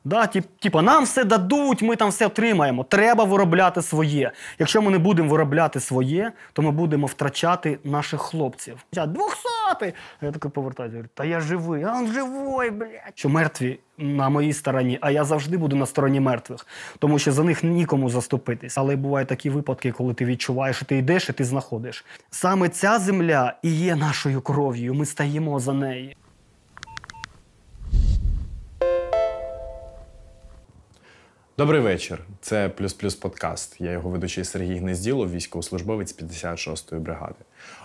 Да, типа, нам все дадуть, ми там все отримаємо. Треба виробляти своє. Якщо ми не будемо виробляти своє, то ми будемо втрачати наших хлопців. 200-й! Я такий повертаюся, говорю, та я живий, а він живий, блядь. Що мертві на моїй стороні, а я завжди буду на стороні мертвих. Тому що за них нікому заступитись. Але бувають такі випадки, коли ти відчуваєш, що ти йдеш і ти знаходиш. Саме ця земля і є нашою кров'ю, ми стаємо за неї. Добрий вечір. Це «Плюс-плюс подкаст». Я його ведучий Сергій Гнезділов, військовослужбовець 56-ї бригади.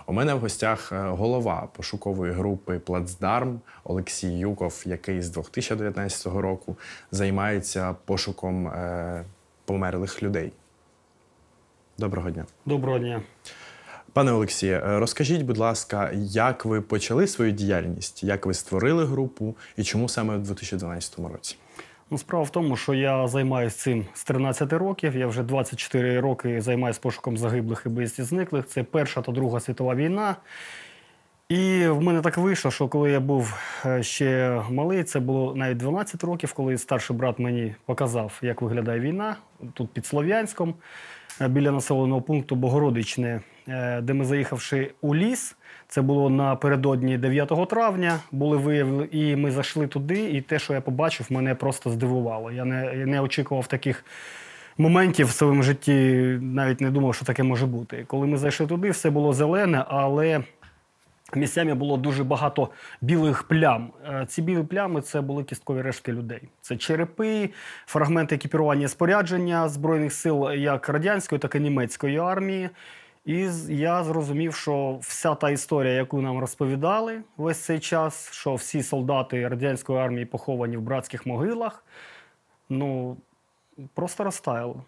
У мене в гостях голова пошукової групи «Плацдарм» Олексій Юков, який з 2019 року займається пошуком померлих людей. Доброго дня. Доброго дня. Пане Олексію, розкажіть, будь ласка, як ви почали свою діяльність, як ви створили групу і чому саме в 2012 році? Справа в тому, що я займаюся цим з 13 років. Я вже 24 роки займаюся пошуком загиблих і безвісти зниклих. Це Перша та Друга світова війна. І в мене так вийшло, що коли я був ще малий, це було навіть 12 років, коли старший брат мені показав, як виглядає війна, тут під Слов'янськом, біля населеного пункту Богородичне, де ми, заїхавши у ліс, це було напередодні 9 травня, були виявлені, і ми зайшли туди, і те, що я побачив, мене просто здивувало. Я не очікував таких моментів в своєму житті, навіть не думав, що таке може бути. Коли ми зайшли туди, все було зелене, але місцями було дуже багато білих плям. Ці білі плями – це були кісткові рештки людей. Це черепи, фрагменти екіпірування і спорядження Збройних сил як радянської, так і німецької армії. І я зрозумів, що вся та історія, яку нам розповідали весь цей час, що всі солдати радянської армії поховані в братських могилах, просто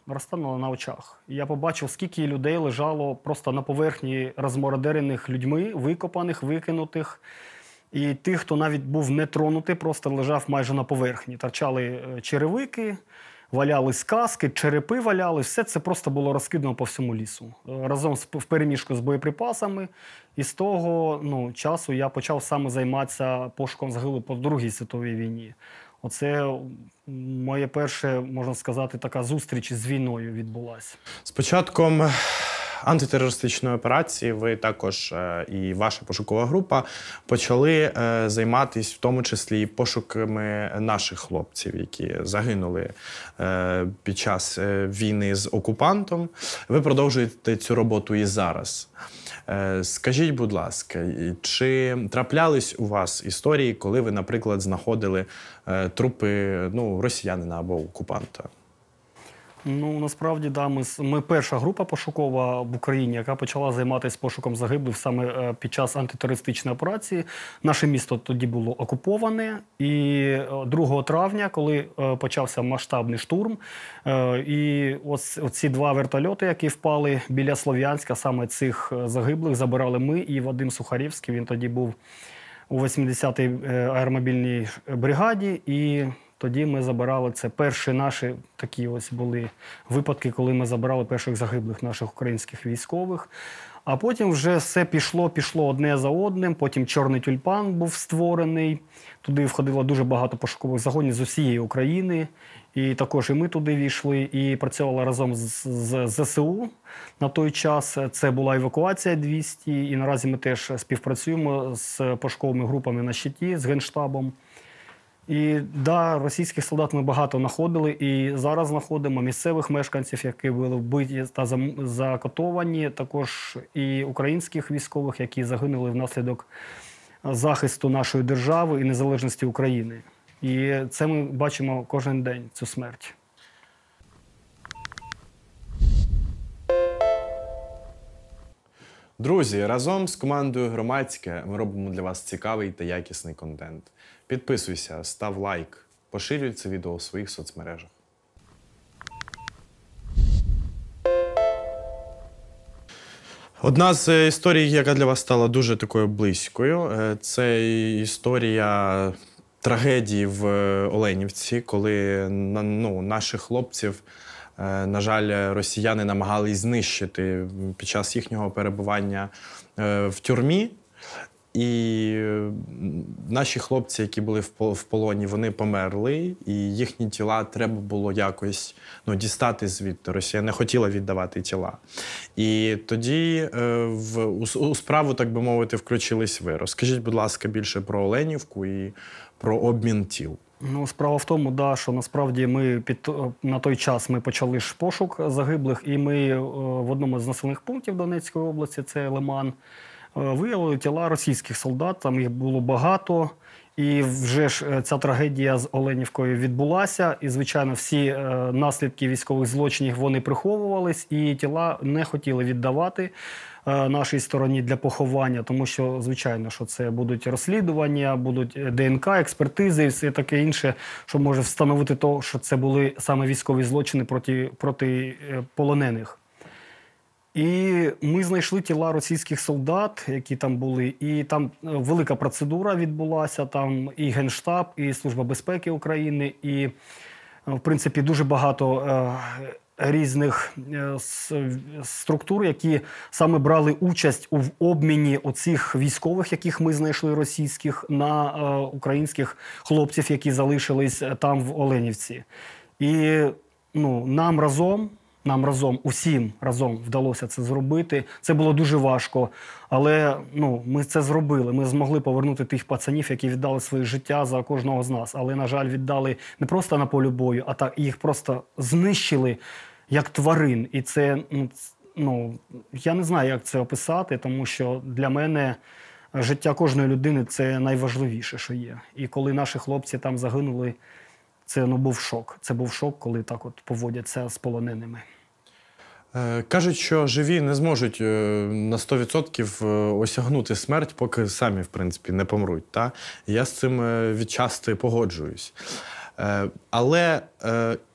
розтануло на очах. І я побачив, скільки людей лежало просто на поверхні розмородерених людьми, викопаних, викинутих. І тих, хто навіть був не тронутий, просто лежав майже на поверхні. Торчали черевики, валялись каски, черепи валялись. Все це просто було розкидано по всьому лісу. Разом в переміжку з боєприпасами. І з того часу я почав саме займатися пошуком загиблих по Другій світовій війні. Оце моє перше, можна сказати, така зустріч з війною відбулася. З початком антитерористичної операції ви також і ваша пошукова група почали займатися в тому числі і пошуками наших хлопців, які загинули під час війни з окупантом. Ви продовжуєте цю роботу і зараз. Скажіть, будь ласка, чи траплялись у вас історії, коли ви, наприклад, знаходили трупи росіянина або окупанта? Насправді, да, ми перша група пошукова в Україні, яка почала займатися пошуком загиблих саме під час антитерористичної операції. Наше місто тоді було окуповане, і 2 травня, коли почався масштабний штурм, і оці 2 вертольоти, які впали біля Слов'янська, саме цих загиблих забирали ми і Вадим Сухарівський, він тоді був у 80-й аеромобільній бригаді, і тоді ми забирали, це перші наші такі ось були випадки, коли ми забирали перших загиблих наших українських військових. А потім вже все пішло одне за одним, потім «Чорний тюльпан» був створений, туди входило дуже багато пошукових загонів з усієї України, і також і ми туди війшли, і працювали разом з ЗСУ на той час. Це була евакуація 200, і наразі ми теж співпрацюємо з пошуковими групами на щиті, з Генштабом. І, да, російських солдат ми багато знаходили, і зараз знаходимо місцевих мешканців, які були вбиті та закатовані, також і українських військових, які загинули внаслідок захисту нашої держави і незалежності України. І це ми бачимо кожен день, цю смерть. Друзі, разом з командою «Громадське» ми робимо для вас цікавий та якісний контент. Підписуйся, став лайк, поширюй це відео у своїх соцмережах. Одна з історій, яка для вас стала дуже такою близькою, це історія трагедії в Оленівці, коли наших хлопців, на жаль, росіяни намагались знищити під час їхнього перебування в тюрмі. І наші хлопці, які були в полоні, вони померли, і їхні тіла треба було якось дістати звідти. Росія не хотіла віддавати тіла. І тоді у справу, так би мовити, включились ви. Розкажіть, будь ласка, більше про Оленівку і про обмін тіл. Справа в тому, що насправді на той час ми почали ж пошук загиблих, і ми в одному з населених пунктів Донецької області, це Лиман, виявили тіла російських солдат, там їх було багато. І вже ж ця трагедія з Оленівкою відбулася. І, звичайно, всі наслідки військових злочинів, вони приховувались, і тіла не хотіли віддавати нашій стороні для поховання, тому що, звичайно, що це будуть розслідування, будуть ДНК, експертизи і все таке інше, що може встановити то, що це були саме військові злочини проти полонених. І ми знайшли тіла російських солдат, які там були, і там велика процедура відбулася, там і Генштаб, і Служба безпеки України, і, в принципі, дуже багато різних структур, які саме брали участь в обміні оцих військових, яких ми знайшли російських, на українських хлопців, які залишились там в Оленівці. І нам разом, усім разом вдалося це зробити. Це було дуже важко, але ми це зробили. Ми змогли повернути тих пацанів, які віддали своє життя за кожного з нас. Але, на жаль, віддали не просто на полі бою, а так їх просто знищили як тварин. І це, я не знаю, як це описати, тому що для мене життя кожної людини – це найважливіше, що є. І коли наші хлопці там загинули, це був шок. Це був шок, коли так от поводяться з полоненими. Кажуть, що живі не зможуть на 100% осягнути смерть, поки самі, в принципі, не помруть. Та? Я з цим відчасти погоджуюсь. Але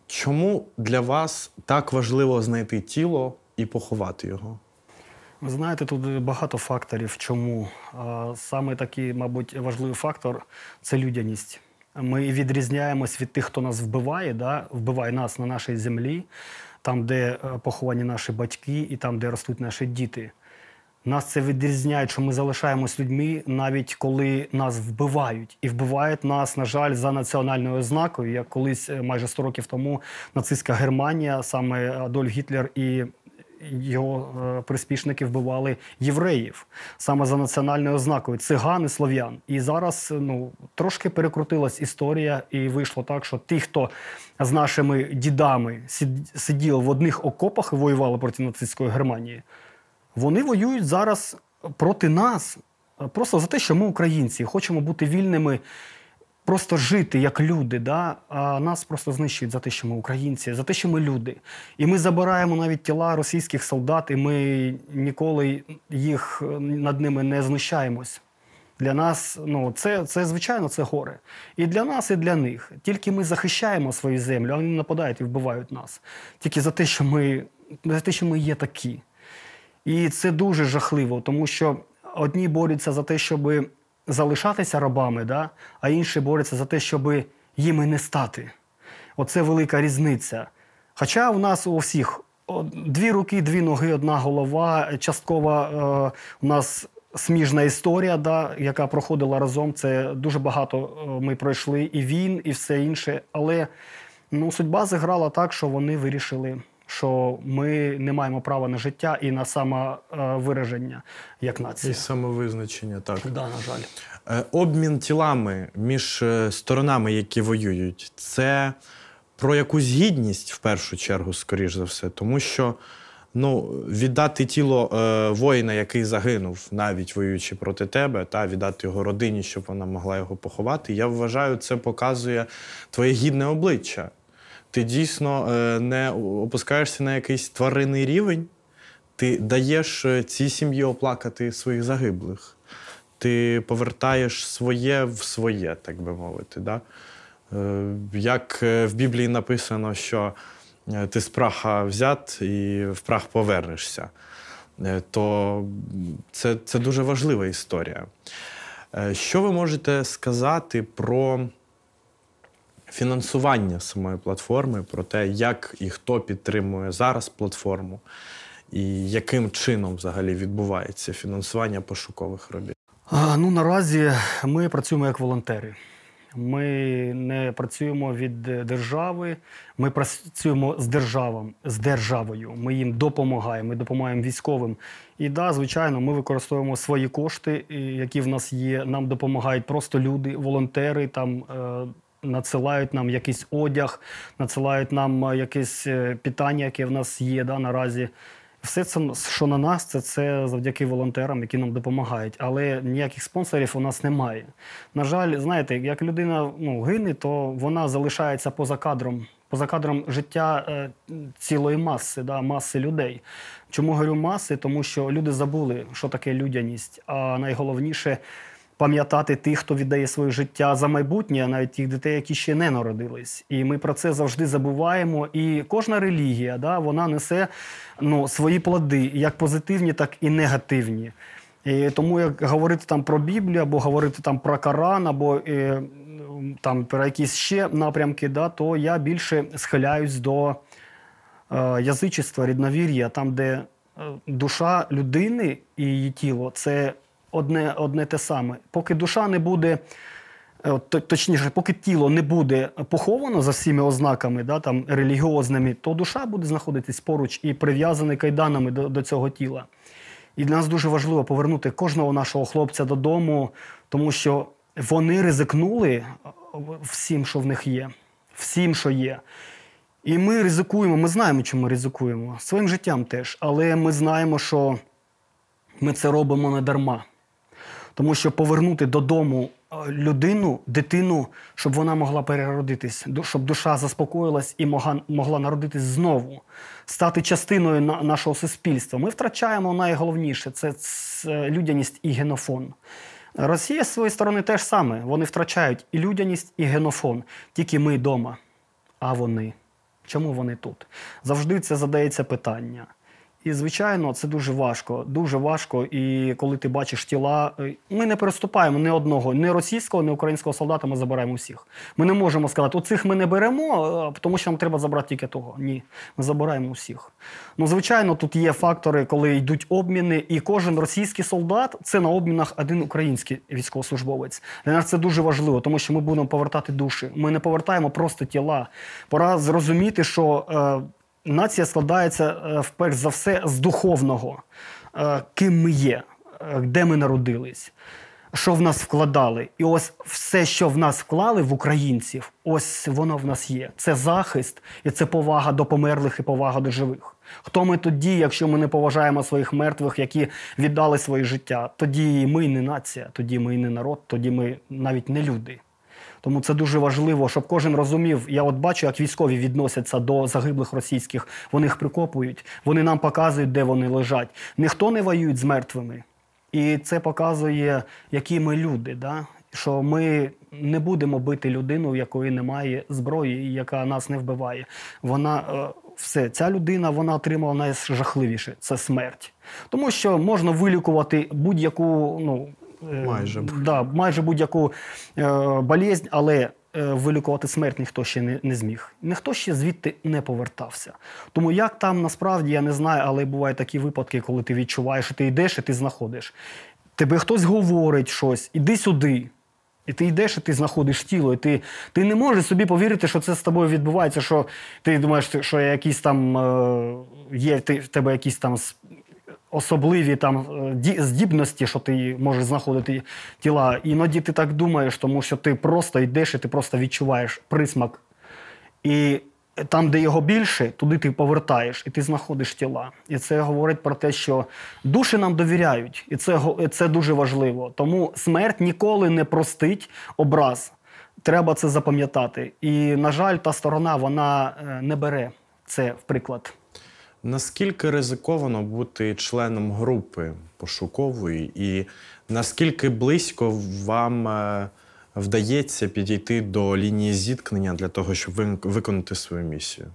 чому для вас так важливо знайти тіло і поховати його? Ви знаєте, тут багато факторів, чому. Саме такий, мабуть, важливий фактор – це людяність. Ми відрізняємось від тих, хто нас вбиває нас на нашій землі, там, де поховані наші батьки і там, де ростуть наші діти. Нас це відрізняє, що ми залишаємось людьми, навіть коли нас вбивають. І вбивають нас, на жаль, за національною ознакою, як колись майже 100 років тому нацистська Германія, саме Адольф Гітлер і його приспішники вбивали євреїв саме за національною ознакою – циган і слов'ян. І зараз трошки перекрутилась історія, і вийшло так, що ті, хто з нашими дідами сиділи в одних окопах і воювали проти нацистської Германії, вони воюють зараз проти нас. Просто за те, що ми українці, хочемо бути вільними, просто жити як люди, а нас просто знищують за те, що ми українці, за те, що ми люди. І ми забираємо навіть тіла російських солдат, і ми ніколи над ними не знущаємось. Для нас, це звичайно, це горе. І для нас, і для них. Тільки ми захищаємо свою землю, а вони нападають і вбивають нас. Тільки за те, що ми є такі. І це дуже жахливо, тому що одні борються за те, щоб залишатися рабами, а інші борються за те, щоб їми не стати. Оце велика різниця. Хоча у нас у всіх 2 руки, 2 ноги, 1 голова, частково у нас сміжна історія, яка проходила разом. Це дуже багато ми пройшли і війн, і все інше. Але судьба зіграла так, що вони вирішили, що ми не маємо права на життя і на самовираження як нація. І самовизначення, так. Да, на жаль. Обмін тілами між сторонами, які воюють, це про якусь гідність, в першу чергу, скоріш за все. Тому що віддати тіло воїна, який загинув, навіть воюючи проти тебе, віддати його родині, щоб вона могла його поховати, я вважаю, це показує твоє гідне обличчя. Ти дійсно не опускаєшся на якийсь тваринний рівень, ти даєш цій сім'ї оплакати своїх загиблих. Ти повертаєш своє в своє, так би мовити. Да? Як в Біблії написано, що ти з праха взят і в прах повернешся, то це дуже важлива історія. Що ви можете сказати про фінансування самої платформи, про те, як і хто підтримує зараз платформу, і яким чином взагалі відбувається фінансування пошукових робіт? Наразі ми працюємо як волонтери. Ми не працюємо від держави, ми працюємо з державою. Ми їм допомагаємо, ми допомагаємо військовим. І звичайно, ми використовуємо свої кошти, які в нас є. Нам допомагають просто люди, волонтери, надсилають нам якийсь одяг, надсилають нам якесь питання, яке в нас є наразі. Все це, що на нас, це завдяки волонтерам, які нам допомагають. Але ніяких спонсорів у нас немає. На жаль, знаєте, як людина гине, то вона залишається поза кадром життя цілої маси людей. Чому говорю маси? Тому що люди забули, що таке людяність. А найголовніше – пам'ятати тих, хто віддає своє життя за майбутнє, а навіть тих дітей, які ще не народились. І ми про це завжди забуваємо. І кожна релігія, вона несе свої плоди, як позитивні, так і негативні. І тому, як говорити про Біблію, або говорити про Коран, або про якісь ще напрямки, то я більше схиляюсь до язичества, рідновір'я, там, де душа людини і її тіло – це одне те саме. Поки душа не буде, точніше, поки тіло не буде поховано за всіми ознаками релігіозними, то душа буде знаходитись поруч і прив'язана кайданами до цього тіла. І для нас дуже важливо повернути кожного нашого хлопця додому, тому що вони ризикнули всім, що в них є, всім, що є. І ми ризикуємо, ми знаємо, чому ми ризикуємо, своїм життям теж, але ми знаємо, що ми це робимо не дарма. Тому що повернути додому людину, дитину, щоб вона могла переродитись, щоб душа заспокоїлась і могла народитись знову, стати частиною нашого суспільства. Ми втрачаємо найголовніше – це людяність і генофон. Росія з своєї сторони теж саме. Вони втрачають і людяність, і генофон. Тільки ми вдома. А вони? Чому вони тут? Завжди це задається питання. І, звичайно, це дуже важко. І коли ти бачиш тіла, ми не переступаємо ні одного, ні російського, ні українського солдата, ми забираємо всіх. Ми не можемо сказати, оцих ми не беремо, тому що нам треба забрати тільки того. Ні, ми забираємо всіх. Звичайно, тут є фактори, коли йдуть обміни, і кожен російський солдат – це на обмінах один український військовослужбовець. Для нас це дуже важливо, тому що ми будемо повертати душі. Ми не повертаємо просто тіла. Пора зрозуміти, що нація складається, перш за все, з духовного. Ким ми є, де ми народились, що в нас вкладали. І ось все, що в нас вклали, в українців, ось воно в нас є. Це захист, і це повага до померлих і повага до живих. Хто ми тоді, якщо ми не поважаємо своїх мертвих, які віддали своє життя? Тоді ми не нація, тоді ми не народ, тоді ми навіть не люди. Тому це дуже важливо, щоб кожен розумів. Я бачу, як військові відносяться до загиблих російських. Вони їх прикопують, вони нам показують, де вони лежать. Ніхто не воює з мертвими. І це показує, які ми люди, що ми не будемо бити людину, в якої немає зброї, і яка нас не вбиває. Ця людина, вона отримала найжахливіше – це смерть. Тому що можна вилікувати будь-яку, майже будь-яку болезнь, але вилікувати смерть ніхто ще не зміг. Ніхто ще звідти не повертався. Тому як там насправді, я не знаю, але бувають такі випадки, коли ти відчуваєш, що ти йдеш і ти знаходиш. Тебе хтось говорить щось, іди сюди. І ти йдеш, і ти знаходиш тіло, і ти не можеш собі повірити, що це з тобою відбувається, що ти думаєш, що якісь є в тебе якісь особливі здібності, що ти можеш знаходити тіла. Іноді ти так думаєш, тому що ти просто йдеш і ти просто відчуваєш присмак. І там, де його більше, туди ти повертаєш і ти знаходиш тіла. І це говорить про те, що душі нам довіряють. І це дуже важливо. Тому смерть ніколи не простить образ. Треба це запам'ятати. І, на жаль, та сторона, вона не бере це в приклад. Наскільки ризиковано бути членом групи пошукової і наскільки близько вам вдається підійти до лінії зіткнення для того, щоб виконати свою місію?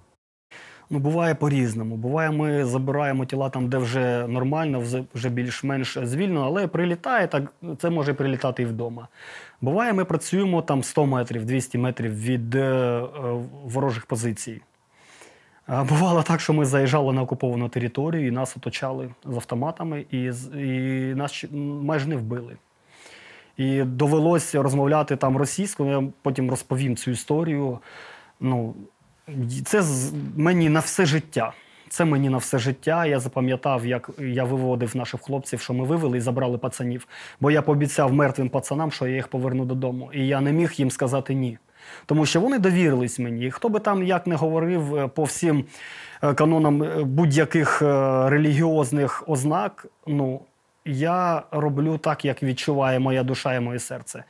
Буває по-різному. Буває, ми забираємо тіла там, де вже нормально, вже більш-менш звільнено, але прилітає, це може прилітати і вдома. Буває, ми працюємо там 100 метрів, 200 метрів від ворожих позицій. Бувало так, що ми заїжджали на окуповану територію, і нас оточали з автоматами, і нас майже не вбили. І довелося розмовляти там російською, я потім розповім цю історію. Ну, це мені на все життя. Це мені на все життя. Я запам'ятав, як я виводив наших хлопців, що ми вивели і забрали пацанів. Бо я пообіцяв мертвим пацанам, що я їх поверну додому. І я не міг їм сказати ні. Тому що вони довірились мені. І хто би там як не говорив по всім канонам будь-яких релігіозних ознак, ну, я роблю так, як відчуває моя душа і моє серце.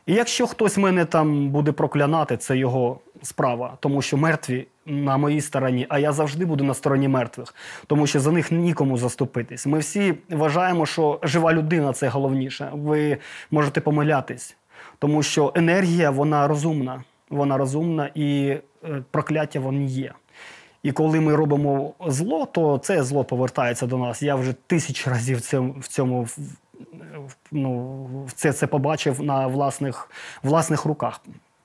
І якщо хтось мене там буде проклянати, це його справа. Тому що мертві на моїй стороні, а я завжди буду на стороні мертвих. Тому що за них нікому заступитись. Ми всі вважаємо, що жива людина – це головніше. Ви можете помилятись. Тому що енергія, вона розумна. Вона розумна і прокляття вони є. І коли ми робимо зло, то це зло повертається до нас. Я вже 1000 разів в цьому це побачив на власних руках,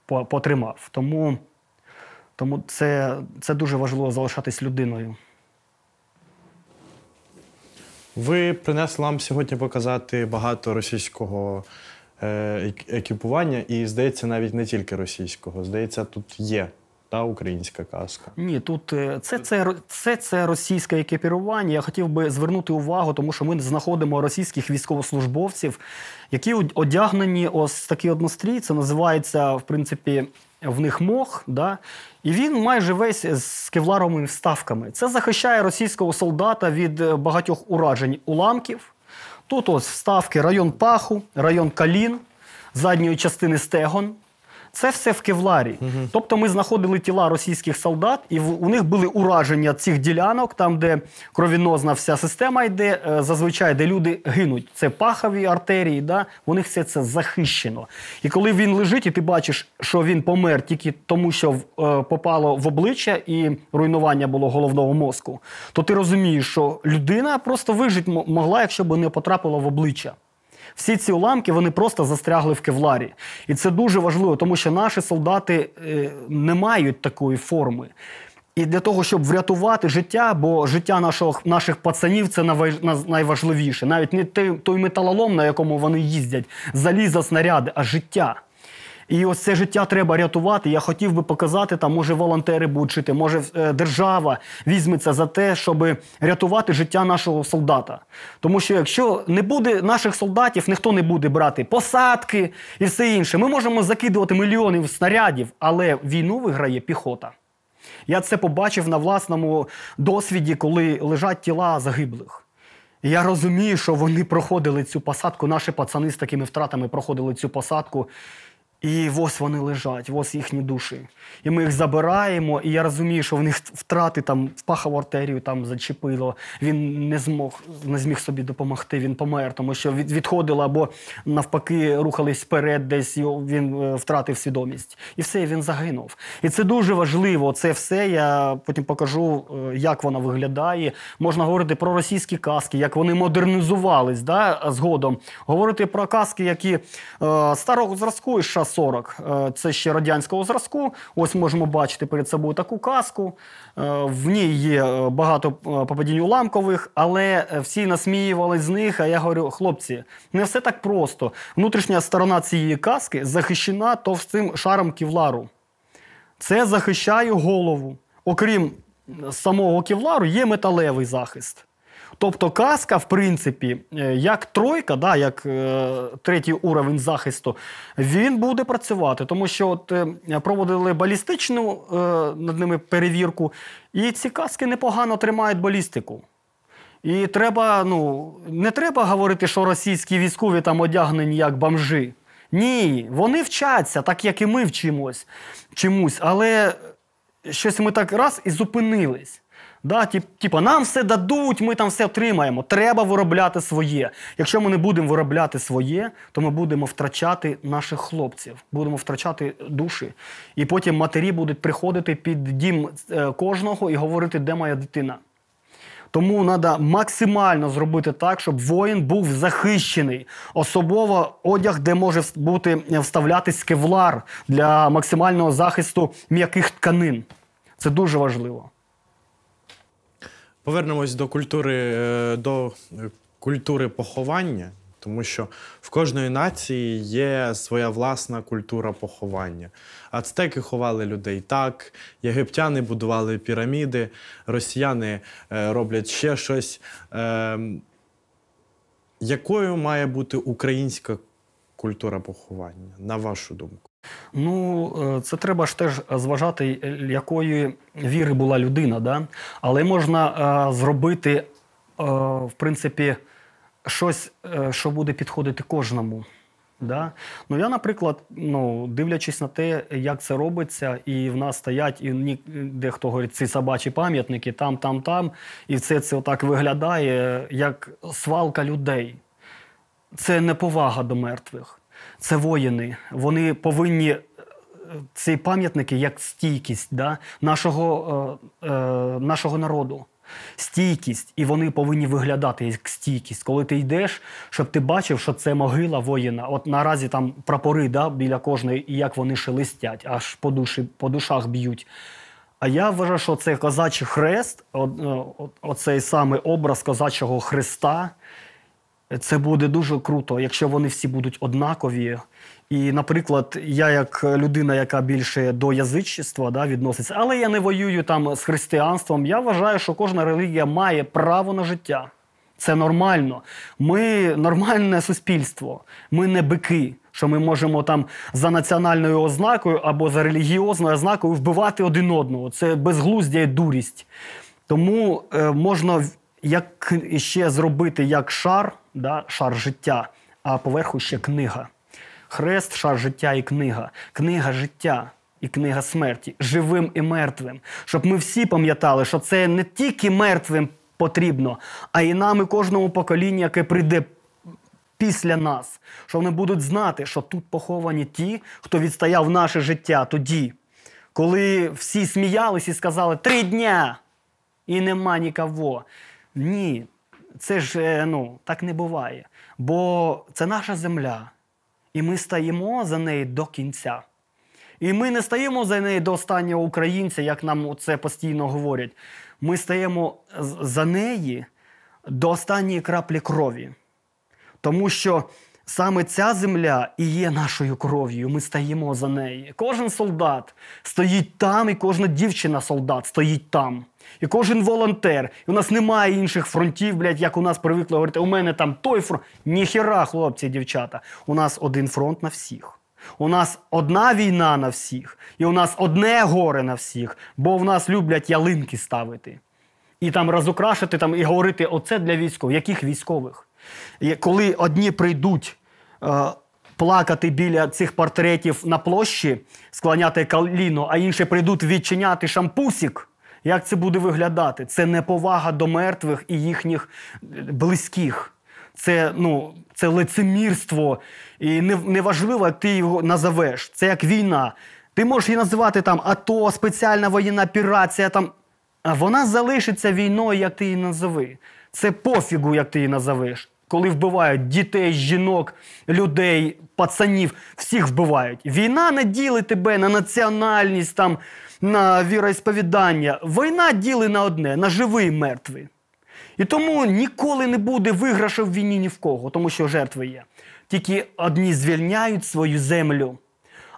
потримав. Тому це дуже важливо залишатись людиною. Ви принесли нам сьогодні показати багато російського екіпування і, здається, навіть не тільки російського. Здається, тут є та українська казка. Ні, тут це російське екіпірування. Я хотів би звернути увагу, тому що ми знаходимо російських військовослужбовців, які одягнені ось такий однострій. Це називається, в принципі, в них мох, да? І він майже весь з кевларовими вставками. Це захищає російського солдата від багатьох уражень уламків. Тут ось вставки район паху, район колін, задньої частини стегон. Це все в кевларі. Тобто ми знаходили тіла російських солдат, і у них були ураження цих ділянок, там, де кровінозна вся система йде, зазвичай, де люди гинуть. Це пахові артерії, да? У них все це захищено. І коли він лежить, і ти бачиш, що він помер тільки тому, що попало в обличчя і руйнування було головного мозку, то ти розумієш, що людина просто вижити могла, якщо б не потрапила в обличчя. Всі ці уламки, вони просто застрягли в кевларі. І це дуже важливо, тому що наші солдати не мають такої форми. І для того, щоб врятувати життя, бо життя наших пацанів – це найважливіше. Навіть не той металолом, на якому вони їздять, заліза, снаряди, а життя. І ось це життя треба рятувати. Я хотів би показати, там, може, волонтери будуть жити, може, держава візьметься за те, щоб рятувати життя нашого солдата. Тому що якщо не буде наших солдатів, ніхто не буде брати посадки і все інше. Ми можемо закидувати мільйони снарядів, але війну виграє піхота. Я це побачив на власному досвіді, коли лежать тіла загиблих. І я розумію, що вони проходили цю посадку, наші пацани з такими втратами проходили цю посадку. І ось вони лежать, ось їхні душі. І ми їх забираємо, і я розумію, що в них втрати там, в пахову артерію там зачепило. Він не зміг собі допомогти, він помер, тому що відходило або навпаки рухались вперед, десь він втратив свідомість. І все, він загинув. І це дуже важливо, це все, я потім покажу, як воно виглядає. Можна говорити про російські казки, як вони модернізувались, да, згодом. Говорити про казки, які старого зразку, із 40. Це ще радянського зразку. Ось можемо бачити перед собою таку казку. В ній є багато попадінь уламкових, але всі насміювали з них. А я говорю, хлопці, не все так просто. Внутрішня сторона цієї казки захищена товстим шаром кевлару. Це захищає голову. Окрім самого кевлару, є металевий захист. Тобто казка, в принципі, як тройка, да, як третій уровень захисту, він буде працювати. Тому що от, проводили балістичну над ними перевірку, і ці казки непогано тримають балістику. І треба, не треба говорити, що російські військові там одягнені як бомжи. Ні, вони вчаться, так як і ми вчимось чомусь, але щось ми так раз і зупинились. Да, типа, нам все дадуть, ми там все отримаємо. Треба виробляти своє. Якщо ми не будемо виробляти своє, то ми будемо втрачати наших хлопців, будемо втрачати душі. І потім матері будуть приходити під дім кожного і говорити, де моя дитина. Тому треба максимально зробити так, щоб воїн був захищений. Особливо одяг, де може вставлятись кевлар для максимального захисту м'яких тканин. Це дуже важливо. Повернемось до культури поховання. Тому що в кожної нації є своя власна культура поховання. Ацтеки ховали людей так, єгиптяни будували піраміди, росіяни роблять ще щось. Якою має бути українська культура поховання, на вашу думку? Ну, це треба ж теж зважати, якої віри була людина, да? Але можна зробити, в принципі, щось, що буде підходити кожному. Да? Ну, я, наприклад, дивлячись на те, як це робиться, і в нас стоять, і дехто говорить, ці собачі пам'ятники, там, і все це отак виглядає, як свалка людей. Це неповага до мертвих. Це воїни. Вони повинні, ці пам'ятники, як стійкість, да? нашого народу. Стійкість. І вони повинні виглядати як стійкість. Коли ти йдеш, щоб ти бачив, що це могила воїна. От наразі там прапори, да, біля кожної, і як вони шелестять, аж по душах б'ють. А я вважаю, що це козачий хрест, оцей самий образ козачого хреста, це буде дуже круто, якщо вони всі будуть однакові. І, наприклад, я як людина, яка більше до язичництва, да, відноситься, але я не воюю там з християнством, я вважаю, що кожна релігія має право на життя. Це нормально. Ми нормальне суспільство. Ми не бики, що ми можемо там за національною ознакою або за релігіозною ознакою вбивати один одного. Це безглуздя і дурість. Тому можна як ще зробити як шар, да, шар життя, а поверху ще книга. Хрест, шар життя і книга. Книга життя і книга смерті. Живим і мертвим. Щоб ми всі пам'ятали, що це не тільки мертвим потрібно, а і нам, і кожному поколінню, яке прийде після нас. Що вони будуть знати, що тут поховані ті, хто відстояв наше життя тоді. Коли всі сміялись і сказали 3 дня і нема нікого. Ні, це ж, так не буває. Бо це наша земля. І ми стаємо за неї до кінця. І ми не стаємо за неї до останнього українця, як нам це постійно говорять. Ми стаємо за неї до останньої краплі крові. Тому що саме ця земля і є нашою кров'ю. Ми стаємо за неї. Кожен солдат стоїть там, і кожна дівчина-солдат стоїть там. І кожен волонтер. І у нас немає інших фронтів, як у нас привикли говорити, у мене там той фронт. Ніхіра, хлопці і дівчата. У нас один фронт на всіх. У нас одна війна на всіх. І у нас одне горе на всіх. Бо в нас люблять ялинки ставити. І там розукрашити, і говорити, оце для військових. Яких військових? І коли одні прийдуть плакати біля цих портретів на площі, склоняти коліно, а інші прийдуть відчиняти шампусик, як це буде виглядати? Це неповага до мертвих і їхніх близьких. Це лицемірство. І неважливо, як ти його назовеш. Це як війна. Ти можеш її називати АТО, спеціальна воєнна операція. А вона залишиться війною, як ти її назови. Це пофігу, як ти її назовеш. Коли вбивають дітей, жінок, людей, пацанів, всіх вбивають. Війна не ділить тебе на національність, на віросповідання. Війна ділить на одне – на живий і мертвий. І тому ніколи не буде виграшу в війні ні в кого, тому що жертви є. Тільки одні звільняють свою землю,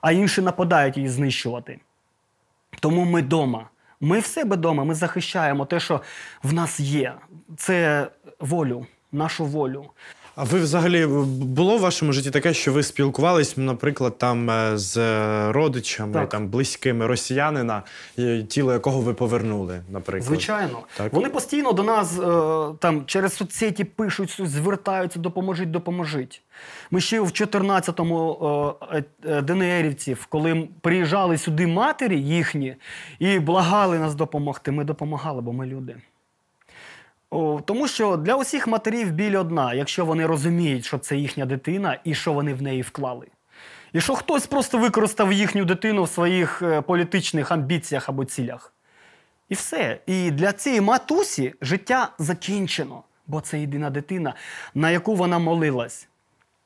а інші нападають її знищувати. Тому ми вдома. Ми в себе вдома, ми захищаємо те, що в нас є. Це волю, нашу волю. А ви взагалі, було в вашому житті таке, що ви спілкувались, наприклад, з родичами, близькими росіянина, тіло якого ви повернули, наприклад? Звичайно. Так? Вони постійно до нас через соцсеті пишуть, звертаються, допоможіть. Ми ще в 14-му ДНРівців, коли приїжджали сюди матері їхні і благали нас допомогти, ми допомагали, бо ми люди. Тому що для усіх матерів біль одна, якщо вони розуміють, що це їхня дитина і що вони в неї вклали. І що хтось просто використав їхню дитину в своїх політичних амбіціях або цілях. І все. І для цієї матусі життя закінчено, бо це єдина дитина, на яку вона молилась.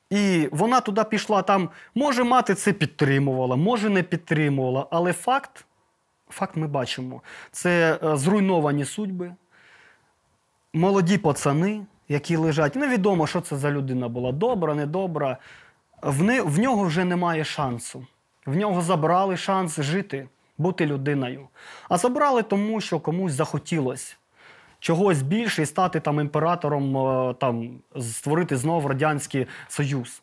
І вона туди пішла, може мати це підтримувала, може не підтримувала, але факт ми бачимо. Це зруйновані судьби, молоді пацани, які лежать. Невідомо, що це за людина була, добра, недобра. В нього вже немає шансу. В нього забрали шанс жити, бути людиною. А забрали тому, що комусь захотілося чогось більше і стати там імператором, створити знову Радянський Союз.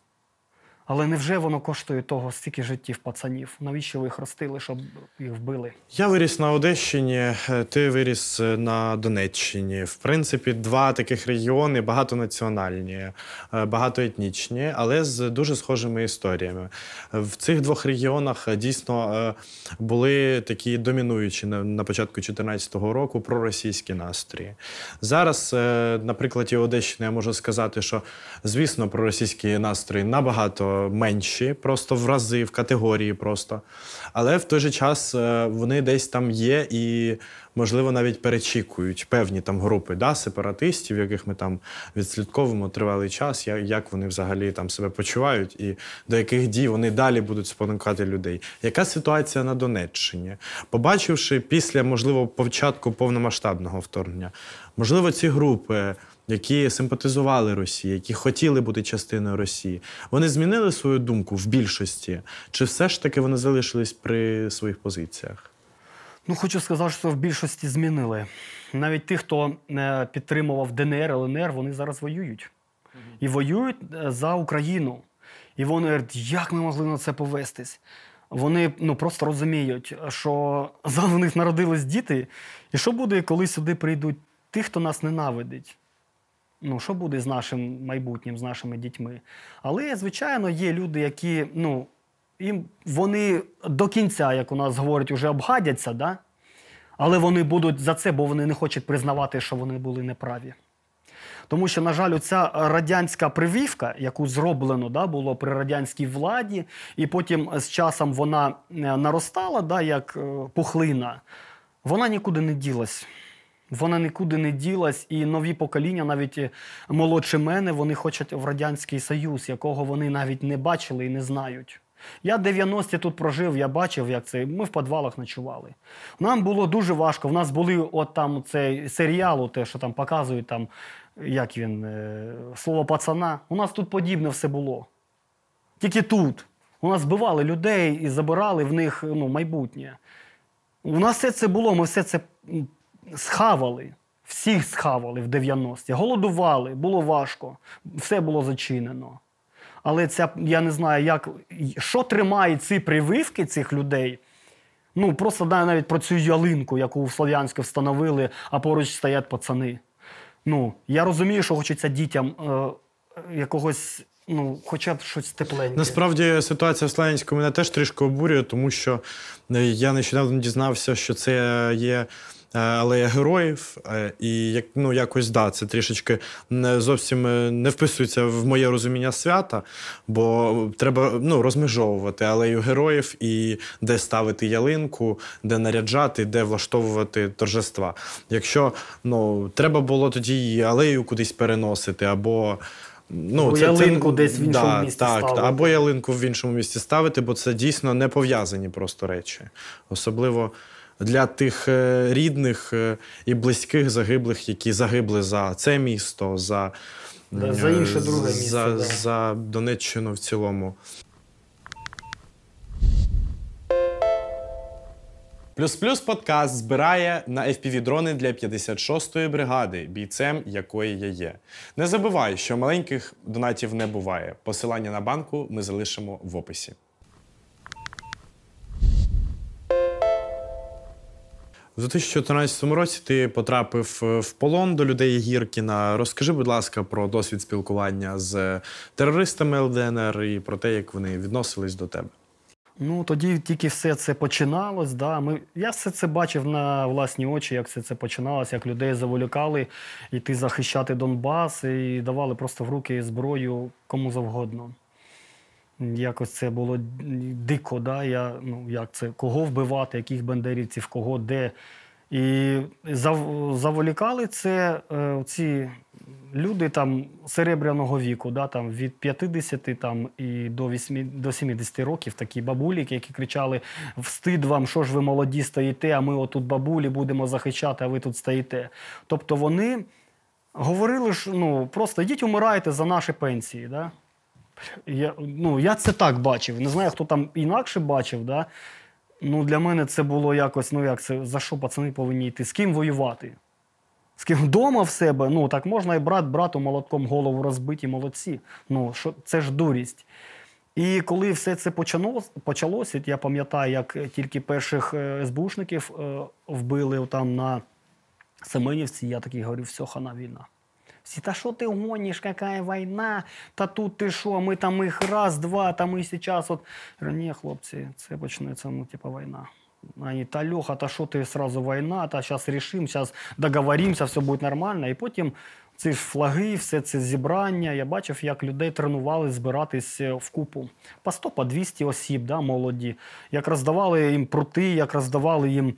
Але невже воно коштує того, стільки життів пацанів? Навіщо ви їх ростили, щоб їх вбили? Я виріс на Одещині, ти виріс на Донеччині. В принципі, два таких регіони багатонаціональні, багатоетнічні, але з дуже схожими історіями. В цих двох регіонах дійсно були такі домінуючі на початку 2014 року проросійські настрої. Зараз, на прикладі Одещини, я можу сказати, що, звісно, проросійські настрої набагато менші, просто в рази, в категорії просто. Але в той же час вони десь там є і, можливо, навіть перечікують певні там групи, да, сепаратистів, яких ми там відслідковуємо тривалий час, як вони взагалі там себе почувають і до яких дій вони далі будуть спонукати людей. Яка ситуація на Донеччині? Побачивши після, можливо, початку повномасштабного вторгнення, можливо, ці групи, які симпатизували Росії, які хотіли бути частиною Росії, вони змінили свою думку в більшості? Чи все ж таки вони залишились при своїх позиціях? Ну, хочу сказати, що в більшості змінили. Навіть ті, хто підтримував ДНР, ЛНР, вони зараз воюють. І воюють за Україну. І вони говорять, як ми могли на це повестись? Вони просто розуміють, що в них народились діти, і що буде, коли сюди прийдуть ті, хто нас ненавидить? Що буде з нашим майбутнім, з нашими дітьми? Але, звичайно, є люди, які, вони до кінця, як у нас говорять, вже обгадяться, да? Але вони будуть за це, бо вони не хочуть признавати, що вони були неправі. Тому що, на жаль, ця радянська прививка, яку зроблено було при радянській владі, і потім з часом вона наростала, як пухлина, вона нікуди не ділась. Вона нікуди не ділась, і нові покоління, навіть молодші мене, вони хочуть в Радянський Союз, якого вони навіть не бачили і не знають. Я 90-ті тут прожив, я бачив, як це. Ми в підвалах ночували. Нам було дуже важко. В нас були цей серіал, те, що там показують, як він, слово пацана. У нас тут подібне все було. Тільки тут. У нас вбивали людей і забирали в них майбутнє. У нас все це було, ми все це схавали. Всіх схавали в 90-ті. Голодували, було важко. Все було зачинено. Але я не знаю, що тримає ці прививки цих людей. Просто навіть про цю ялинку, яку в Слов'янську встановили, а поруч стоять пацани. Я розумію, що хочеться дітям якогось, хоча б щось тепленьке. Насправді ситуація в Слов'янську мене теж трішки обурює, тому що я нещодавно дізнався, що це є алея героїв, і якось, це трішечки зовсім не вписується в моє розуміння свята, бо треба розмежовувати алею героїв і де ставити ялинку, де наряджати, де влаштовувати торжества. Якщо треба було тоді і алею кудись переносити, або ялинку десь в іншому місці ставити. Або ялинку в іншому місці ставити, бо це дійсно не пов'язані просто речі. Особливо для тих рідних і близьких загиблих, які загибли за це місто, за інше друге місто. За Донеччину в цілому. Плюс-плюс подкаст збирає на FPV-дрони для 56-ї бригади, бійцем якої я є. Не забувай, що маленьких донатів не буває. Посилання на банку ми залишимо в описі. У 2014 році ти потрапив в полон до людей Гіркіна. Розкажи, будь ласка, про досвід спілкування з терористами ЛДНР і про те, як вони відносились до тебе. Тоді тільки все це починалось. Я все це бачив на власні очі, як все це починалось, як людей заволікали йти захищати Донбас і давали просто в руки зброю кому завгодно. Якось це було дико, як це, кого вбивати, яких бандерівців, кого, де. І заволікали це ці люди серебряного віку, від 50 і до 70 років, такі бабулі, які кричали: «Встид вам, що ж ви молоді стоїте, а ми отут бабулі будемо захищати, а ви тут стоїте». Тобто вони Говорили ж, просто йдіть умирайте за наші пенсії, да? Я це так бачив. Не знаю, хто там інакше бачив, да? Для мене це було якось, за що пацани повинні йти? З ким воювати? З ким вдома в себе? Так можна і брату молотком голову розбити, молодці. Це ж дурість. І коли все це почалося, я пам'ятаю, як тільки перших СБУшників вбили там на Семенівці, я такий говорю, все, хана війна. Всі, та що ти гониш, яка війна, та тут ти що, ми там їх раз, два, та ми зараз от. Ні, хлопці, це почнеться, війна. Они, та Льоха, та що ти сразу війна, та зараз рішимо, зараз договоримося, все буде нормально. І потім ці ж флаги, все це зібрання, я бачив, як людей тренували збиратись в купу. По 100, по 200 осіб, да, молоді. Як роздавали їм прути, як роздавали їм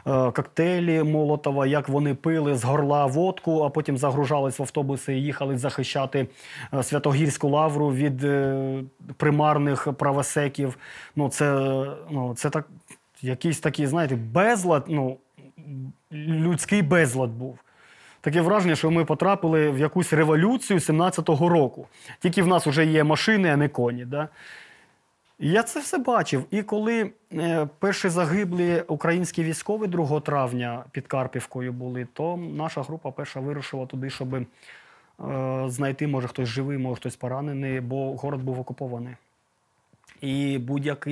коктейлі Молотова, як вони пили з горла водку, а потім загружались в автобуси і їхали захищати Святогірську лавру від примарних правосеків. Це так, якийсь такий, знаєте, безлад, людський безлад був. Таке враження, що ми потрапили в якусь революцію 17-го року. Тільки в нас вже є машини, а не коні. Да? І я це все бачив. І коли перші загиблі українські військові 2 травня під Карпівкою були, то наша група перша вирушила туди, щоб знайти, може хтось живий, може хтось поранений, бо город був окупований. І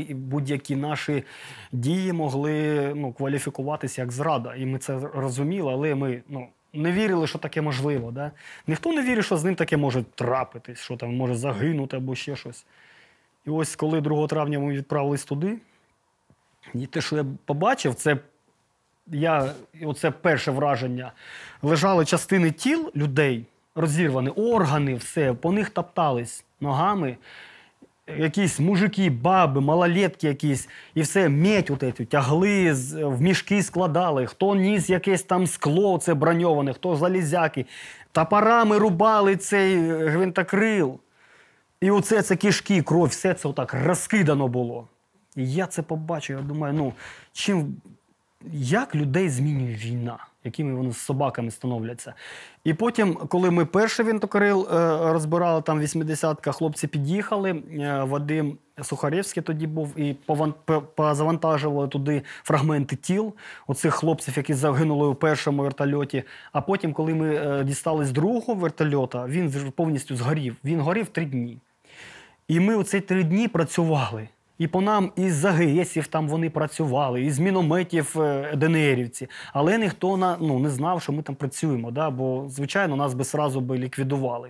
будь-які наші дії могли кваліфікуватися як зрада. І ми це розуміли, але ми не вірили, що таке можливо. Да? Ніхто не вірив, що з ним таке може трапитись, що там може загинути або ще щось. І ось коли 2 травня ми відправились туди, і те, що я побачив, оце перше враження. Лежали частини тіл людей, розірвані, органи, все, по них топтались ногами. Якісь мужики, баби, малолєтки якісь, і все, мідь тягли, в мішки складали, хто ніс якесь там скло, це броньоване, хто залізяки, топорами рубали цей гвинтокрил. І оце це кишки, кров, все це отак розкидано було. І я це побачив, я думаю, як людей змінює війна, якими вони з собаками становляться. І потім, коли ми перший гвинтокрил розбирали, там 80-ка, хлопці під'їхали, Вадим Сухаревський тоді був, і позавантажували туди фрагменти тіл оцих хлопців, які загинули у першому вертольоті. А потім, коли ми дістали з другого вертольота, він повністю згорів. Він горів 3 дні. І ми оці 3 дні працювали. І по нам із АГСів там вони працювали, із мінометів ДНРівці. Але ніхто не знав, що ми там працюємо, да? Бо, звичайно, нас би одразу ліквідували.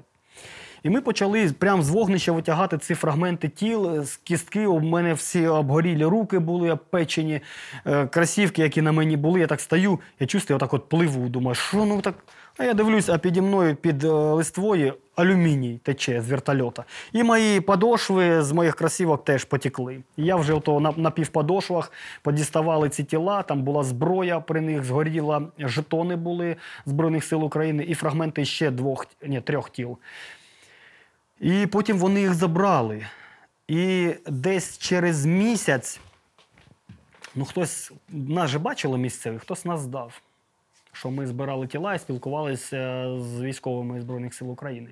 І ми почали прямо з вогнища витягати ці фрагменти тіл, з кістки. У мене всі обгорілі руки були обпечені, кросівки, які на мені були. Я так стою, я чувствую, я так от пливу, думаю, що так? А я дивлюсь, а піді мною під листвою алюміній тече з вертольота. І мої подошви з моїх кросівок теж потекли. І я вже на півподошвах подіставали ці тіла, там була зброя при них, згоріла, жетони були Збройних сил України і фрагменти ще 3 тіл. І потім вони їх забрали. І десь через місяць, хтось, нас же бачили місцеві, хтось нас здав. Що ми збирали тіла і спілкувалися з військовими Збройних сил України.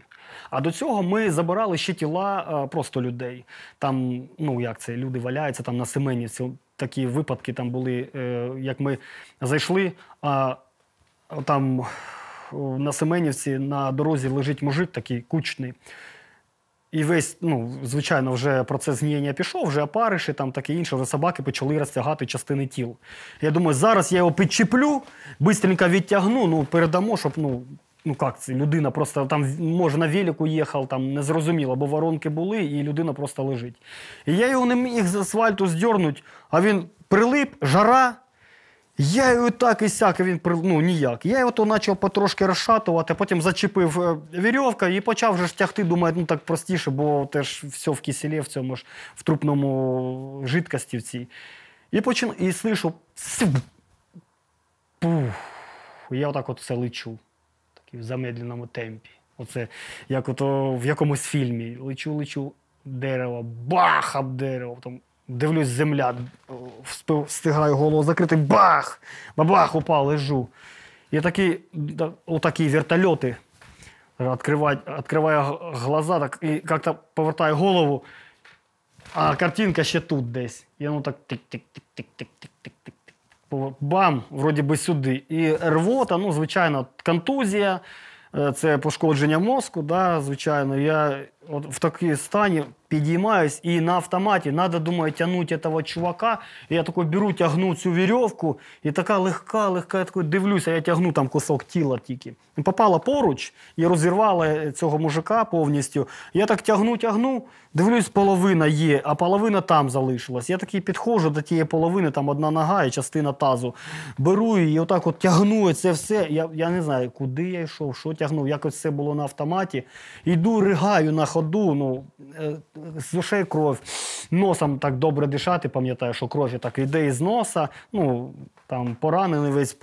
А до цього ми забирали ще тіла просто людей. Там, люди валяються там на Семенівці. Такі випадки там були, як ми зайшли, а там на Семенівці на дорозі лежить мужик такий кучний. І весь, звичайно, вже процес гниєння пішов, вже опариші, там таке інше, вже собаки почали розтягати частини тіл. Я думаю, зараз я його підчеплю, швидко відтягну, передамо, щоб, як це, людина просто там, може, на велику їхав, там, незрозуміло, бо воронки були, і людина просто лежить. І я його не міг з асфальту здьорнути, а він прилип, жара. Я його так і сяк, він ніяк. Я його почав потрошки розшатувати, потім зачепив вірьовка і почав вже тягти, думаю, так простіше, бо теж все в киселі, в цьому ж, в трупному жидкості в цій. І слышу, пух, я отак все лечу, в замедленому темпі. Оце, як в якомусь фільмі. Лечу, дерево, бах об дерево, там. Дивлюсь, земля, встигаю голову закрити, бах! Бабах, упав, лежу. І отакі вертольоти Відкриваю глаза так, і як-то повертаю голову, а картинка ще тут десь. І воно так тик-тик-тик-тик-тик-тик-тик. Бам! Вроді би сюди. І рвота, ну, звичайно, контузія, це пошкодження мозку, да, звичайно. Я от в такій стані підіймаюсь і на автоматі треба, думаю, тягнути цього чувака. І я такой беру, тягну цю вірьовку, і така легка, я такой дивлюся, я тягну там кусок тіла тільки. І попала поруч і розірвала цього мужика повністю. Я так тягну, дивлюсь, половина є, а половина там залишилась. Я такий підходжу до тієї половини, там одна нога і частина тазу. Беру її і отак от тягну, це все. Я не знаю, куди я йшов, що тягнув, якось все було на автоматі. Йду, ригаю на ходу, ну, з ушей кров. Носом так добре дишати, пам'ятаю, що кров так йде із носа, ну, там поранений весь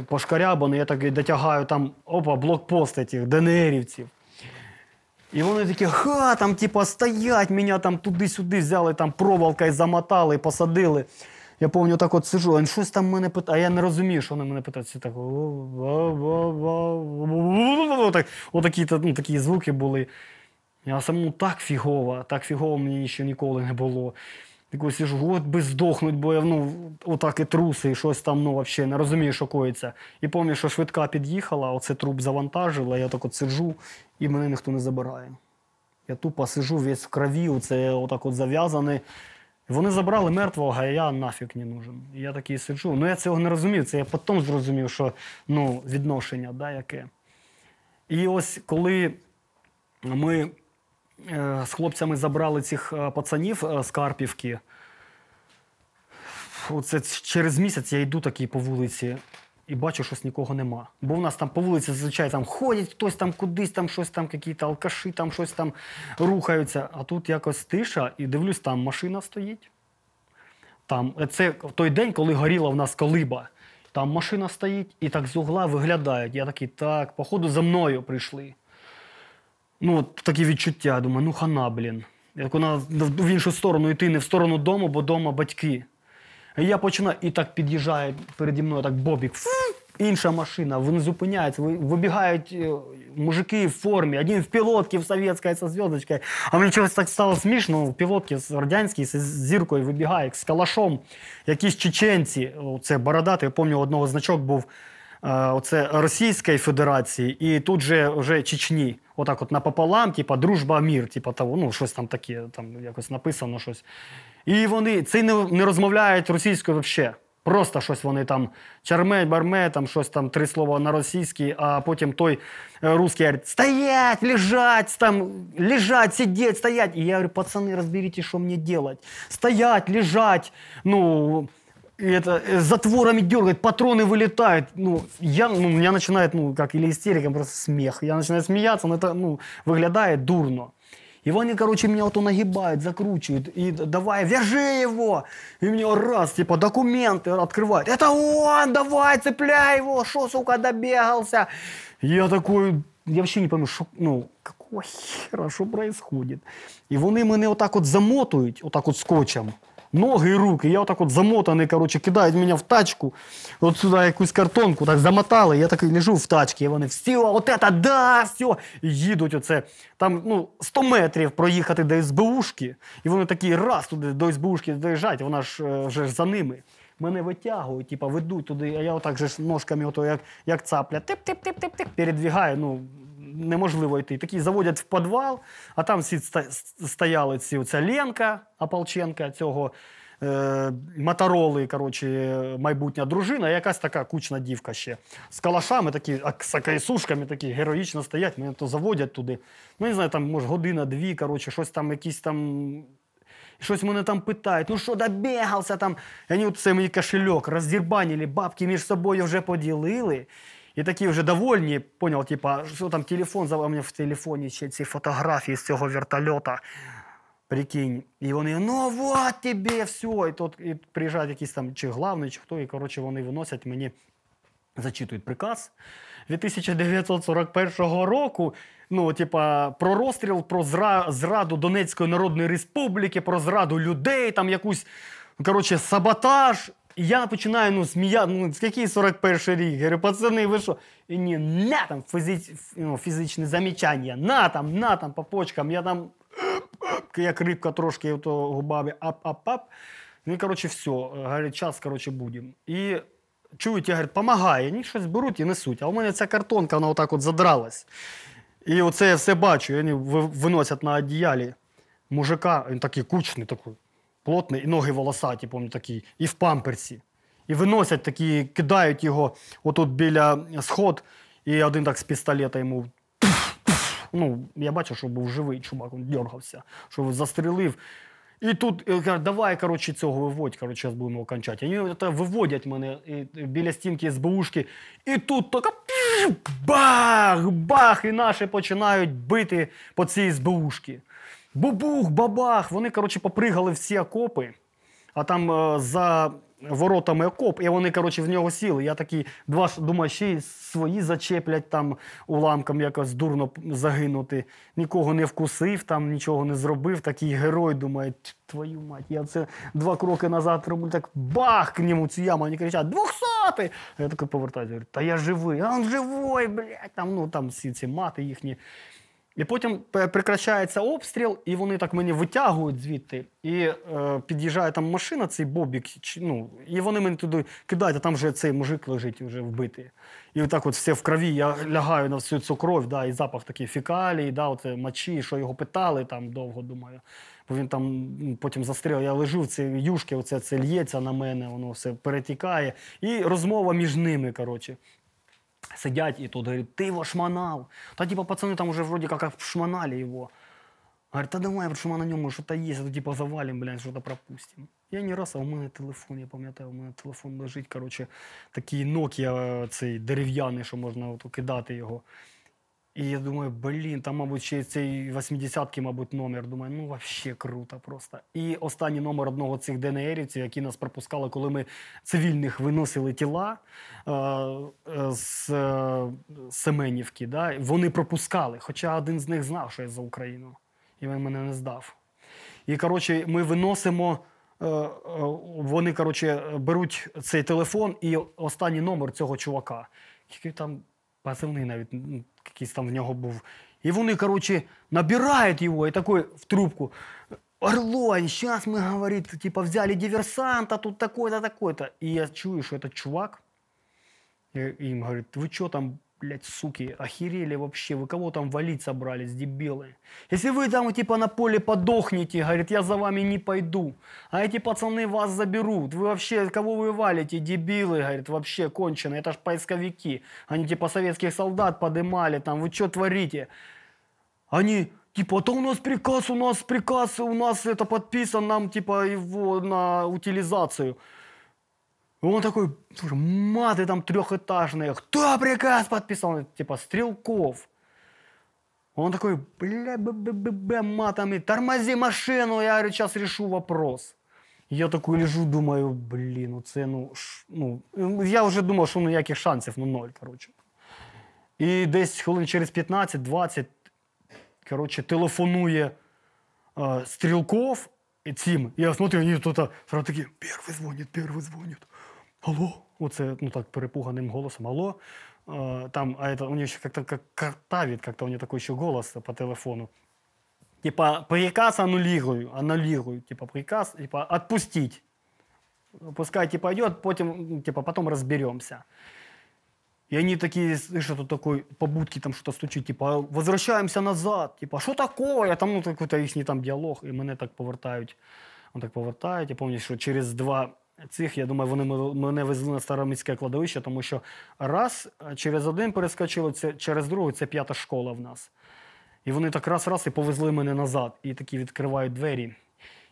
пошкарябаний, я так дотягаю, там, блокпост цих ДНРівців. І вони такі, там, типа, стоять, мене там туди-сюди взяли, там проволокою замотали, посадили. Я пам'ятаю, так от сиджу, він щось там мене питає, а я не розумію, що вони мене питають. Всі так, такі звуки були. Я самому так фігово мені ще ніколи не було. Такой сижу, от би здохнуть, бо я, ну, отак і труси, і щось там, ну, взагалі не розумію, що коїться. І пам'ятаю, що швидка під'їхала, оце труп завантажила, я так от сиджу, і мене ніхто не забирає. Я тупо сиджу весь в крові, оце отак от зав'язаний. Вони забрали мертвого, а я нафіг не нужен. І я такий сиджу. Ну, я цього не розумів, це я потім зрозумів, що, ну, відношення, да, яке. І ось коли ми з хлопцями забрали цих пацанів з Карпівки, оце через місяць я йду такий по вулиці і бачу, що нікого нема. Бо в нас там по вулиці зазвичай там ходять, хтось там кудись, там щось там, якісь алкаші, там щось там рухаються. А тут якось тиша, і дивлюсь, там машина стоїть. Там, це той день, коли горіла в нас колиба. Там машина стоїть і так з угла виглядають. Я такий, так, походу за мною прийшли. Ну, от такі відчуття. Думаю, ну хана, блін. Як вона в іншу сторону йти, не в сторону дому, бо дома батьки. І я починаю, і так під'їжджає переді мною, так бобік. Інша машина, вони зупиняються, вибігають мужики в формі, один в пілотці, в совєтській, зі зв'язочкою. А мені чогось так стало смішно, в пілотці з радянській, з зіркою вибігає, з калашом. Якісь чеченці, це бородатий, я пам'ятаю, одного значок був, оце Російської Федерації, і тут же вже Чечні. Отак от напополам, типа дружба, мір, типа того, ну щось там таке, там якось написано щось. І вони, це не розмовляють російською взагалі. Просто щось вони там чарме, барме, там щось там, 3 слова на російській, а потім той русский говорить, стоять, лежать, там, лежать, сидеть, стоять. І я говорю, пацаны, разберитесь, что мне делать. Стоять, лежать, ну, это, затворами дергать, патроны вылетают. Ну, меня начинает, ну, как или истерика, просто смех. Я начинаю смеяться, но это, ну, выглядает дурно. И они, короче, меня вот нагибают, закручивают. И давай, вяжи его! И мне раз, типа, документы открывают. Это он, давай, цепляй его! Шо, сука, добегался? Я такой, я вообще не пойму, шо, ну, какого хера, что происходит? И они меня вот так вот замотают, вот так вот скотчем. Ноги і руки. Я отак от замотаний, коротше, кидають мене в тачку, от сюди якусь картонку, так замотали, я такий лежу в тачці, і вони, все, от це, да, все, і їдуть оце. Там, ну, 100 метрів проїхати до СБУшки, і вони такі раз туди до СБУшки доїжджають, вона ж вже за ними. Мене витягують, типа, ведуть туди, а я отак же ножками, ото, як цапля, тип-тип-тип-тип-тип, передвігаю, ну, неможливо йти. Такі заводять в підвал, а там всі стояли ця Ленка Ополченка, цього Мотороли, коротше, майбутня дружина, якась така кучна дівка ще. З калашами такі, з акайсушками такі, героїчно стоять, мене то заводять туди. Ну, не знаю, там, може, година-дві, коротше, щось там, якісь там... Щось мене там питають, ну що, добігався там? І вони оце мій кошельок роздірбанили, бабки між собою вже поділили. І такі вже довольні, поняв, типа, що там телефон, а у мене в телефоні ще ці фотографії з цього вертольота, прикинь. І вони, ну вот тебе, все. І тут і приїжджають якісь там, чи главний, чи хто, і, коротше, вони виносять мені, зачитують приказ від 1941 року, ну, типа, про розстріл, про зраду Донецької Народної Республіки, про зраду людей, там якусь, коротше, саботаж. я починаю, сміяти, який 41-й рік? Говорю, пацани, ви що? І ні, на там фізичне замічання, на там по почкам, я там, як рибка трошки губами, ап-ап-ап. Ну і, коротше, все, говорить, час, будемо. І чують, я, говорю, помагає, вони щось беруть і несуть. А у мене ця картонка, вона отак задралась. І оце я все бачу, і вони виносять на одіялі мужика, він такий кучний, такий, плотний, і ноги волосаті, пам'ятаю, такі, і в памперсі. І виносять такі, кидають його отут біля сход, і один так з пістолета йому, я бачив, що був живий чувак, він дергався, що застрелив. І тут, давай, цього виводь, зараз будемо його кончати. І вони виводять мене біля стінки СБУшки, і тут така бах, і наші починають бити по цій СБУшки. Бубух, бабах, вони, попригали всі окопи, а там за воротами окоп, і вони, в нього сіли. Я такий, думаю, ще й свої зачеплять там уламком якось дурно загинути. Нікого не вкусив, там нічого не зробив. Такий герой, думає, твою мать, я це 2 кроки назад роблю, так бах, к ньому цю яму, вони кричать, 200-й! Я такий повертаюся, говорю, та я живий, а він живий, блядь, там всі ці мати їхні. І потім прекращається обстріл, і вони так мені витягують звідти, і під'їжджає там машина, цей бобік, і вони мене туди кидають, а там вже цей мужик лежить, вже вбитий. І отак все в крові, я лягаю на всю цю кров, і запах такий фекалій, оце мочі, що його питали там довго, думаю. Бо він там потім застріл, я лежу в цій юшці, це лється на мене, воно все перетікає. І розмова між ними, Сидять и тут говорят, ты его шмонал. Да, пацаны там уже вроде как шмонали его. Говорят, да давай, шмон на нем что-то есть, а то завалим, что-то пропустим. Я не раз, а у мене телефон, я пам'ятаю, у мене телефон лежить, такий Nokia цей дерев'яний, що можна кидати його. І я думаю, там, мабуть, ще цей 80-ки, мабуть, номер. Думаю, вообще круто просто. І останній номер одного цих ДНРівців, які нас пропускали, коли ми цивільних виносили тіла з Семенівки, вони пропускали, хоча один з них знав, що я за Україну. І він мене не здав. І, ми виносимо, вони, беруть цей телефон і останній номер цього чувака. Який там позивний навіть, якийсь там в нього був. І вони, набирають його і такой в трубку. Орлонь, сейчас мы, говорит, взяли диверсанта, тут такой-то, такой-то. И я чую, что этот чувак, и им говорит, вы что там, блядь, суки, охерели вообще, вы кого там валить собрались, дебилы? Если вы там, на поле подохнете, говорит, я за вами не пойду. А эти пацаны вас заберут. Вы вообще, кого вы валите, дебилы, говорит, вообще конченые, это ж поисковики. Они, советских солдат подымали, там, вы что творите? Они, это у нас приказ, у нас это подписан, нам, его на утилизацию. Он такой, слушай, маты там трехэтажные. Кто приказ подписал? Стрелков. Он такой, матами, тормози машину, я, говорю, сейчас решу вопрос. Я такой лежу, думаю, я вже думав, що ніяких шансів, 0, І десь хвилин через 15-20, телефонує Стрелков, цим. Я смотрю, они тут сразу такі, первый звонит. Алло, оце, так, перепуганим голосом, алло. Там, а это у нее еще как-то картавит, как-то у нее такой еще голос по телефону. Приказ аннулирую, приказ, отпустить. Пускай, идет, потом разберемся. И они такие, что-то такое, по будке там что-то стучит, возвращаемся назад, что такое? Там, какой-то их там диалог, и мене так повертають. Я пам'ятаю, що через 2 цих, я думаю, вони мене везли на Староміське кладовище, тому що через один перескочили, через другий, це 5-та школа в нас. І вони так раз і повезли мене назад. І такі відкривають двері.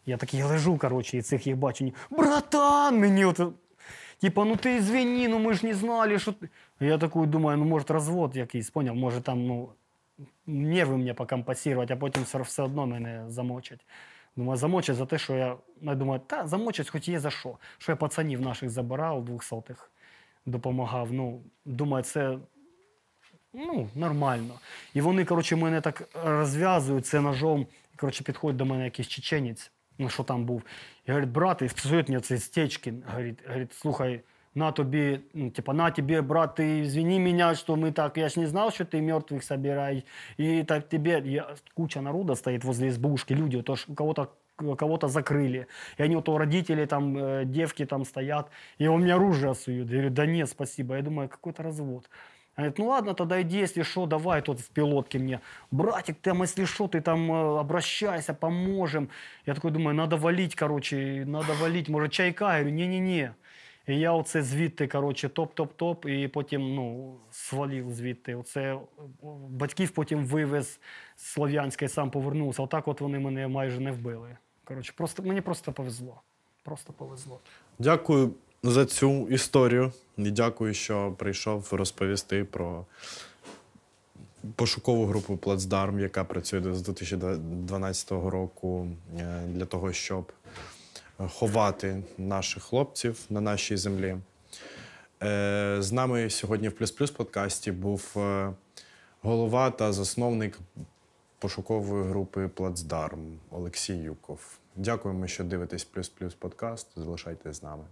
Я такий лежу, і цих їх бачу. Братан, мені ти извини, ми ж не знали, що ти... Я такий думаю, може розвод якийсь, поняв? Може там, нерви мені покомпенсувати, а потім все одно мене замочать. Думаю, замочать за те, що я думаю, замочать хоч є за що. Що я пацанів наших забирав, 200-х, допомагав. Думаю, це, нормально. І вони, мене так розв'язують це ножом. Підходить до мене якийсь чеченець. ну що там був. І говорить, брат, і псує мені ці стечки. Говорить, слухай, на тобі, ну, типа, на тебе, брат, ты извини меня, что мы так, я ж не знал, что ты мертвых собираешь. И так тебе, куча народа стоит возле избушки, люди, то ж кого-то закрыли. И они вот у родителей, там, девки там стоят, и он мне оружие сует. Я говорю, да нет, спасибо. Я думаю, какой-то развод. Она говорит, ну ладно, тогда иди, если что, давай тут в пилотке мне. Братик, там, если что, ты там обращайся, поможем. Я такой думаю, надо валить, короче, может, чайка? Я говорю, не-не-не. І я оце звідти, коротше, топ-топ-топ, і потім, ну, свалив звідти. Оце батьків потім вивез з Слов'янська і сам повернувся. Отак от вони мене майже не вбили. Коротше, мені просто повезло. Просто повезло. Дякую за цю історію. І дякую, що прийшов розповісти про пошукову групу «Плацдарм», яка працює з 2012 року для того, щоб ховати наших хлопців на нашій землі. З нами сьогодні в «Плюс-плюс» подкасті був голова та засновник пошукової групи «Плацдарм» Олексій Юков. Дякуємо, що дивитесь «Плюс-плюс» подкаст. Залишайтесь з нами.